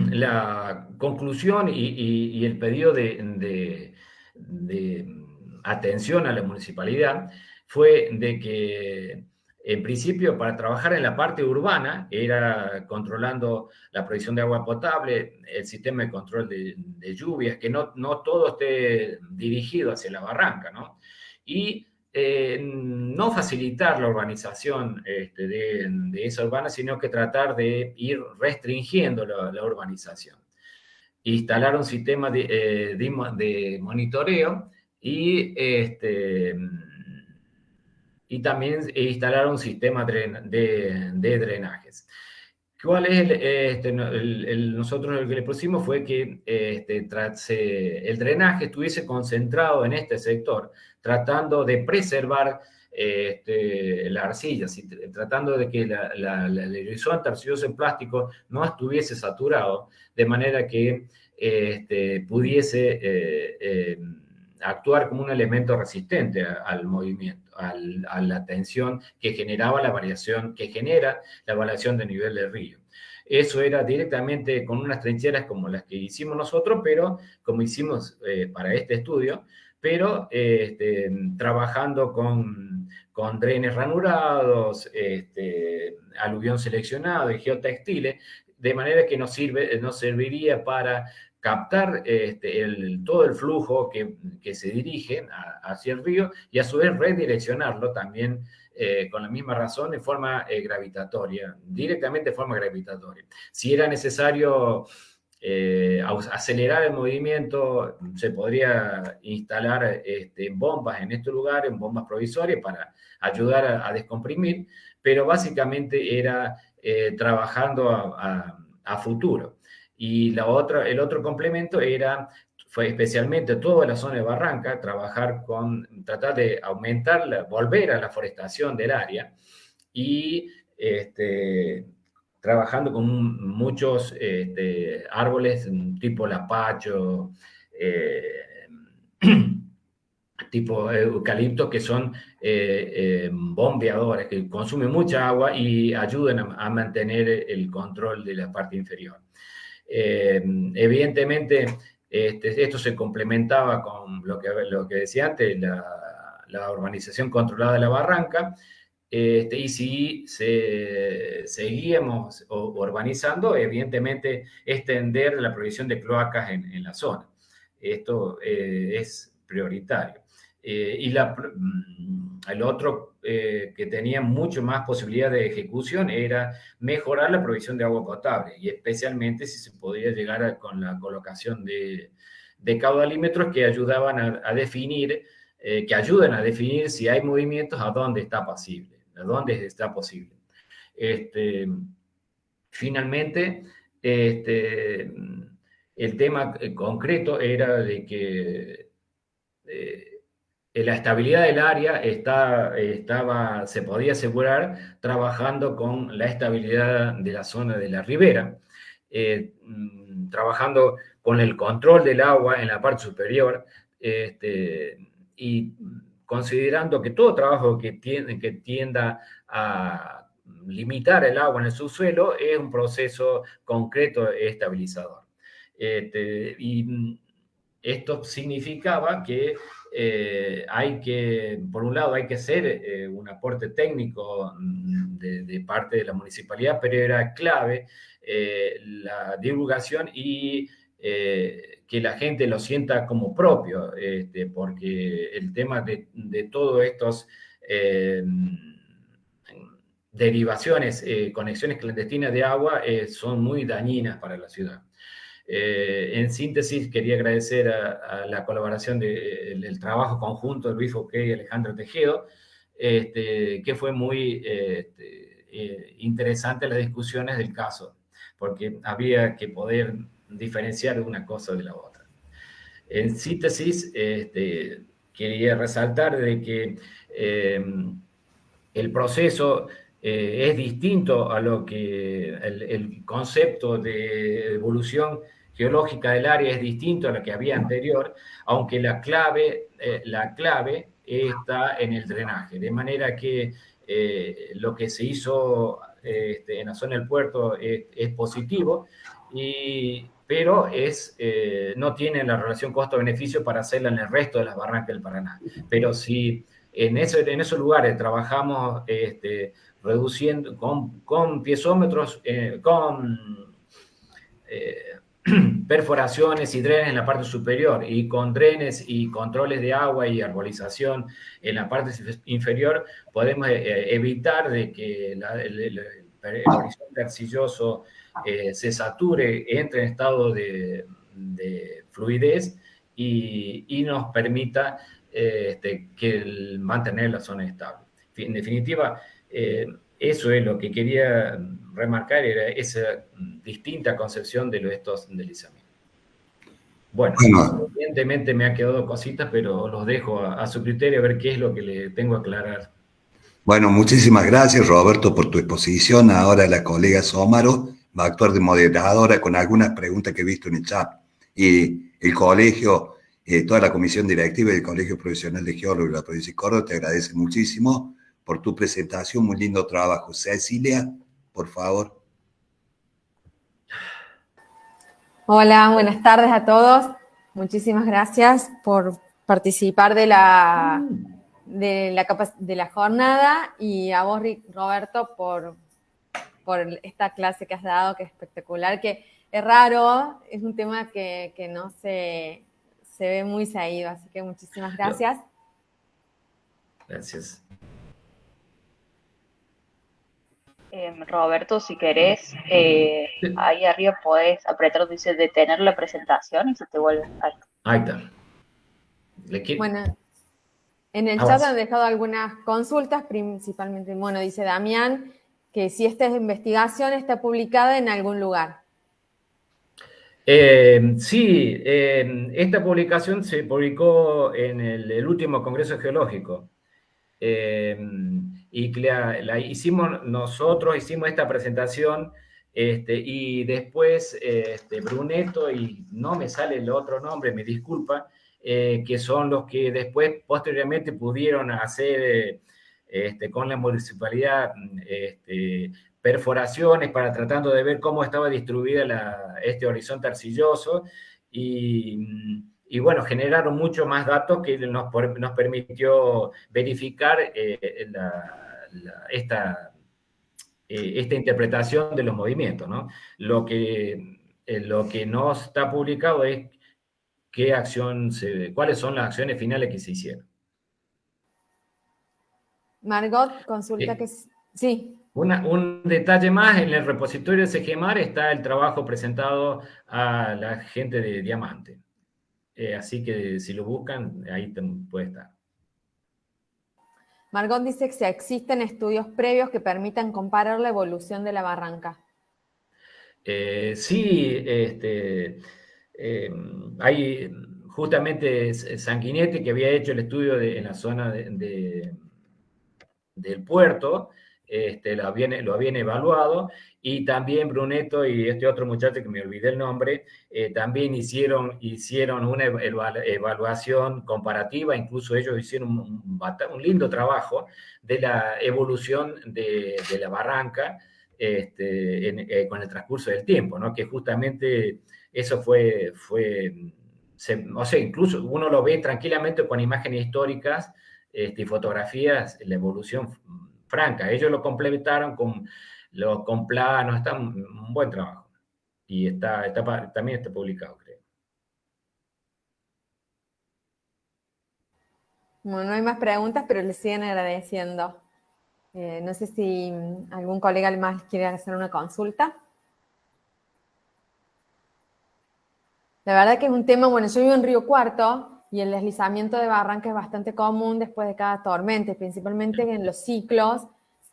la conclusión y el pedido de atención a la municipalidad fue de que, en principio, para trabajar en la parte urbana, era controlando la provisión de agua potable, el sistema de control de lluvias, que no todo esté dirigido hacia la barranca, ¿no? Y no facilitar la urbanización de esa urbana, sino que tratar de ir restringiendo la urbanización. Instalar un sistema de monitoreo y también instalar un sistema de drenajes. ¿Cuál es nosotros lo que le pusimos fue que el drenaje estuviese concentrado en este sector, tratando de preservar la arcilla, tratando de que el horizonte arcilloso en plástico no estuviese saturado, de manera que pudiese actuar como un elemento resistente al movimiento, a la tensión que generaba la variación, que genera la variación de nivel del río. eso era directamente con unas trincheras como las que hicimos nosotros, pero como hicimos para este estudio, pero trabajando con drenes ranurados, aluvión seleccionado y geotextiles, de manera que nos serviría para captar todo el flujo que se dirige hacia el río y a su vez redireccionarlo también con la misma razón de forma gravitatoria, directamente de forma gravitatoria. Si era necesario acelerar el movimiento, se podría instalar bombas en estos lugares, bombas provisorias para ayudar a descomprimir, pero básicamente era trabajando a futuro. Y el otro complemento fue especialmente toda la zona de Barranca, tratar de aumentar, volver a la forestación del área y trabajando con muchos árboles tipo lapacho, tipo eucaliptos, que son bombeadores, que consumen mucha agua y ayudan a mantener el control de la parte inferior. Evidentemente, esto se complementaba con lo que decía antes, la urbanización controlada de la barranca, y si seguíamos urbanizando, evidentemente extender la provisión de cloacas en la zona. Esto es prioritario. Y el otro que tenía mucho más posibilidad de ejecución era mejorar la provisión de agua potable, y especialmente si se podía llegar con la colocación de caudalímetros que ayudaban a definir, que ayudan a definir si hay movimientos, a dónde está posible. Finalmente, el tema concreto era de que la estabilidad del área se podía asegurar trabajando con la estabilidad de la zona de la ribera, trabajando con el control del agua en la parte superior, y considerando que todo trabajo que tienda a limitar el agua en el subsuelo es un proceso concreto estabilizador. Y esto significaba que por un lado hay que hacer un aporte técnico de parte de la municipalidad, pero era clave la divulgación y que la gente lo sienta como propio, porque el tema de todos estos derivaciones, conexiones clandestinas de agua son muy dañinas para la ciudad. En síntesis, quería agradecer a la colaboración del trabajo conjunto de Luis Fouquet y Alejandro Tejedo, que fue muy interesante las discusiones del caso, porque había que poder diferenciar una cosa de la otra. En síntesis, quería resaltar de que el proceso es distinto a lo que el concepto de evolución geológica del área es distinto a lo que había anterior, aunque la clave está en el drenaje, de manera que lo que se hizo en la zona del puerto es positivo, pero no tiene la relación costo-beneficio para hacerla en el resto de las barrancas del Paraná. Pero si en esos lugares trabajamos reduciendo con piezómetros, con perforaciones y drenes en la parte superior, y con drenes y controles de agua y arbolización en la parte inferior, podemos evitar de que el horizonte arcilloso se sature, entre en estado de fluidez y nos permita mantener la zona estable. En definitiva, eso es lo que quería remarcar, era esa distinta concepción de estos deslizamientos. Bueno, evidentemente me ha quedado cositas, pero los dejo a su criterio a ver qué es lo que le tengo a aclarar. Bueno, muchísimas gracias, Roberto, por tu exposición. Ahora la colega Somaro va a actuar de moderadora con algunas preguntas que he visto en el chat. Y el colegio, toda la comisión directiva del Colegio Profesional de Geólogos de la provincia de Córdoba te agradece muchísimo por tu presentación. Muy lindo trabajo. Cecilia, por favor. Hola, buenas tardes a todos. Muchísimas gracias por participar de la jornada y a vos, Roberto, por esta clase que has dado, que es espectacular, que es raro, es un tema que no se ve muy seguido, así que muchísimas gracias. Gracias. Roberto, si querés, ahí arriba podés apretar donde dice detener la presentación y se te vuelve a estar. Ahí está. Bueno, en el chat han dejado algunas consultas, principalmente, bueno, dice Damián, que si esta investigación está publicada en algún lugar. Sí, esta publicación se publicó en el último Congreso Geológico. Y nosotros hicimos esta presentación, y después Brunetto, y no me sale el otro nombre, me disculpa, que son los que después, posteriormente, pudieron hacer con la municipalidad perforaciones para tratando de ver cómo estaba distribuida este horizonte arcilloso, y bueno, generaron mucho más datos que nos permitió verificar esta interpretación de los movimientos, ¿no? Lo que no está publicado es cuáles son las acciones finales que se hicieron. Margot, consulta que sí. Un detalle más, en el repositorio de SEGEMAR está el trabajo presentado a la gente de Diamante. Así que si lo buscan, ahí puede estar. Margot dice que si existen estudios previos que permitan comparar la evolución de la barranca. Sí, hay justamente Sanguinetti, que había hecho el estudio en la zona del puerto, lo habían evaluado, y también Brunetto y este otro muchacho que me olvidé el nombre, también hicieron una evaluación comparativa. Incluso ellos hicieron un lindo trabajo de la evolución de la barranca con el transcurso del tiempo, ¿no? Que justamente eso o sea, incluso uno lo ve tranquilamente con imágenes históricas y fotografías, la evolución franca. Ellos lo complementaron con planos. Está un buen trabajo. Y también está publicado, creo. Bueno, no hay más preguntas, pero les siguen agradeciendo. No sé si algún colega más quiere hacer una consulta. La verdad que es un tema, bueno, yo vivo en Río Cuarto y el deslizamiento de barranca es bastante común después de cada tormenta, principalmente en los ciclos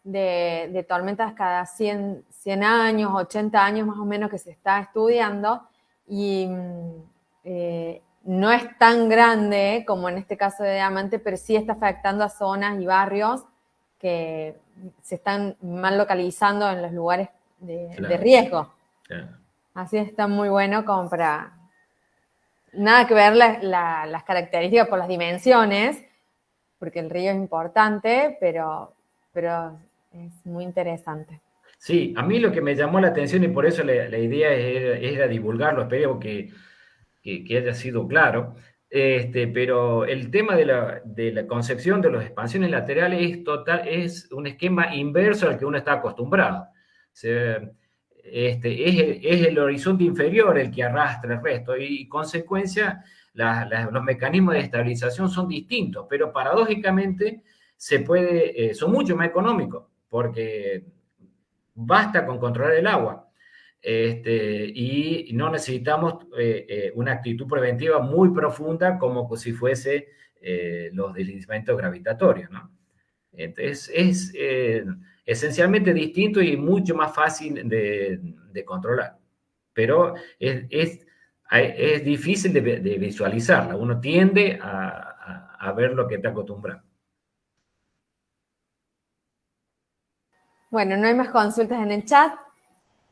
de tormentas cada 100 años, 80 años más o menos que se está estudiando, y no es tan grande como en este caso de Diamante, pero sí está afectando a zonas y barrios que se están mal localizando en los lugares de riesgo. Claro. Así está muy bueno como para... Nada que ver las características por las dimensiones, porque el río es importante, pero es muy interesante. Sí, a mí lo que me llamó la atención, y por eso la idea era divulgarlo, espero que haya sido claro, pero el tema de la concepción de las expansiones laterales es un esquema inverso al que uno está acostumbrado. O sea, es el horizonte inferior el que arrastra el resto, y consecuencia los mecanismos de estabilización son distintos, pero paradójicamente son mucho más económicos, porque basta con controlar el agua. Y no necesitamos una actitud preventiva muy profunda como si fuese los deslizamientos gravitatorios, ¿no? Entonces es esencialmente distinto y mucho más fácil de controlar, pero es difícil de visualizarla. Uno tiende a ver lo que está acostumbrado. Bueno, no hay más consultas en el chat.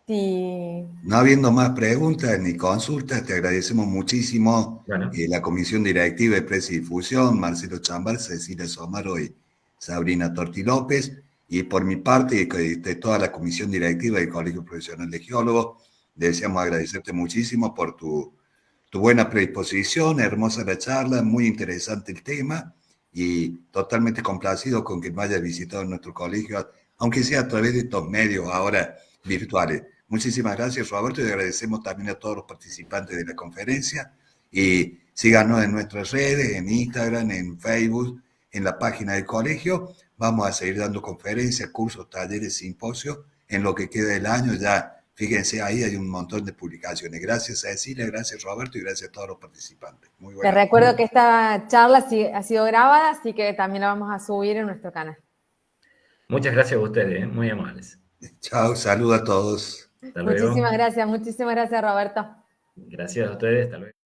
Sí. No habiendo más preguntas ni consultas, te agradecemos muchísimo la Comisión Directiva de Prensa y Difusión, Marcelo Chambar, Cecilia Somaro y Sabrina Torti López, y por mi parte y de toda la Comisión Directiva del Colegio Profesional de Geólogos, Deseamos agradecerte muchísimo por tu buena predisposición, hermosa la charla, muy interesante el tema y totalmente complacido con que me hayas visitado en nuestro colegio, aunque sea a través de estos medios ahora virtuales. Muchísimas gracias, Roberto, y agradecemos también a todos los participantes de la conferencia. Y síganos en nuestras redes, en Instagram, en Facebook, en la página del colegio. Vamos a seguir dando conferencias, cursos, talleres, simposios en lo que queda del año. Ya, fíjense, ahí hay un montón de publicaciones. Gracias, Cecilia, gracias, Roberto, y gracias a todos los participantes. Muy buena. Te recuerdo que esta charla ha sido grabada, así que también la vamos a subir en nuestro canal. Muchas gracias a ustedes, muy amables. Chao, saludos a todos. Hasta luego. Muchísimas gracias, Roberto. Gracias a ustedes, hasta luego.